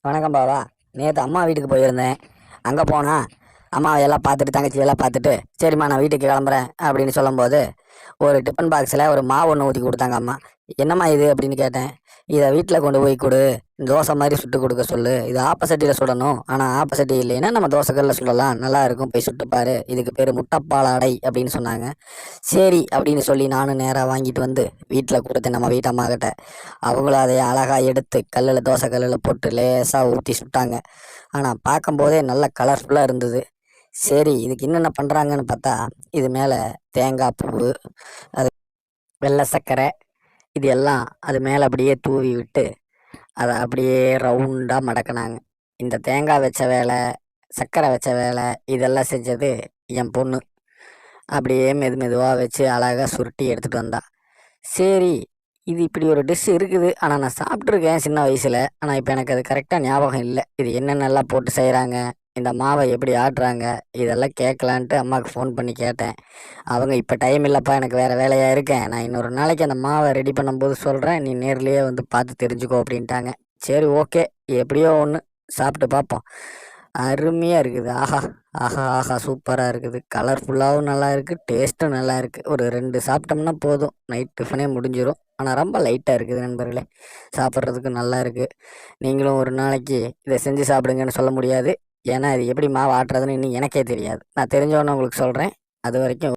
வணக்கம் பாவா. நேற்று அம்மா வீட்டுக்கு போயிருந்தேன். அங்கே போனால் அம்மாவை எல்லாம் பார்த்துட்டு தங்கச்சியெல்லாம் பார்த்துட்டு சரிம்மா நான் வீட்டுக்கு கிளம்புறேன் அப்படின்னு சொல்லும்போது ஒரு டிஃபன் பாக்ஸில் ஒரு மாவு ஒன்று ஊற்றி கொடுத்தாங்க அம்மா. என்னம்மா இது அப்படின்னு கேட்டேன். இதை வீட்டில் கொண்டு போய் கொடு, தோசை மாதிரி சுட்டு கொடுக்க சொல்லு. இது ஆப்பசட்டியில் சுடணும், ஆனால் ஆப்பசட்டி இல்லைன்னா நம்ம தோசைக்கல்லில் சுடலாம், நல்லா இருக்கும், போய் சுட்டுப்பாரு, இதுக்கு பேர் முட்டைப்பாலாடை அப்படின்னு சொன்னாங்க. சரி அப்படின்னு சொல்லி நானும் நேராக வாங்கிட்டு வந்து வீட்டில் கொடுத்தேன் நம்ம வீட்டு அம்மா கிட்ட. அவங்களும் அதை அழகாக எடுத்து கல்லில் தோசை கல்லில் போட்டு லேசாக ஊற்றி சுட்டாங்க. ஆனால் பார்க்கும்போதே நல்ல கலர்ஃபுல்லாக இருந்தது. சரி இதுக்கு என்னென்ன பண்ணுறாங்கன்னு பார்த்தா, இது மேலே தேங்காய் பூவு, அது வெள்ளை சர்க்கரை, இது எல்லாம் அது மேலே அப்படியே தூவி விட்டு அதை அப்படியே ரவுண்டாக மடக்கினாங்க. இந்த தேங்காய் வச்ச வேலை, சர்க்கரை வச்ச வேலை இதெல்லாம் செஞ்சது என் பொண்ணு. அப்படியே மெதுவாக வச்சு அழகாக சுருட்டி எடுத்துகிட்டு வந்தா. சரி இது இப்படி ஒரு டிஷ் இருக்குது, ஆனால் நான் சாப்பிட்ருக்கேன் சின்ன வயசில், ஆனால் இப்போ எனக்கு அது கரெக்டாக ஞாபகம் இல்லை. இது என்னென்னலாம் போட்டு செய்கிறாங்க, இந்த மாவை எப்படி ஆட்டுறாங்க, இதெல்லாம் கேட்கலான்ட்டு அம்மாவுக்கு ஃபோன் பண்ணி கேட்டேன். அவங்க இப்போ டைம் இல்லைப்பா, எனக்கு வேறு வேலையாக இருக்கேன், நான் இன்னொரு நாளைக்கு அந்த மாவை ரெடி பண்ணும்போது சொல்கிறேன், நீ நேர்லேயே வந்து பார்த்து தெரிஞ்சுக்கோ அப்படின்ட்டாங்க. சரி ஓகே, எப்படியோ ஒன்று சாப்பிட்டு பார்ப்போம். அருமையாக இருக்குது. ஆஹா ஆஹா ஆஹா, சூப்பராக இருக்குது. கலர்ஃபுல்லாகவும் நல்லா இருக்குது, டேஸ்ட்டும் நல்லா இருக்குது. ஒரு 2 சாப்பிட்டோம்னா போதும், நைட் டிஃபனே முடிஞ்சிடும். ஆனால் ரொம்ப லைட்டாக இருக்குது நண்பர்களே, சாப்பிட்றதுக்கு நல்லா இருக்குது. நீங்களும் ஒரு நாளைக்கு இதை செஞ்சு சாப்பிடுங்கன்னு சொல்ல முடியாது, ஏன்னா இது எப்படி மாவு ஆட்டுறதுன்னு இன்னும் எனக்கே தெரியாது. நான் தெரிஞ்சவொன்னே உங்களுக்கு சொல்கிறேன். அது வரைக்கும்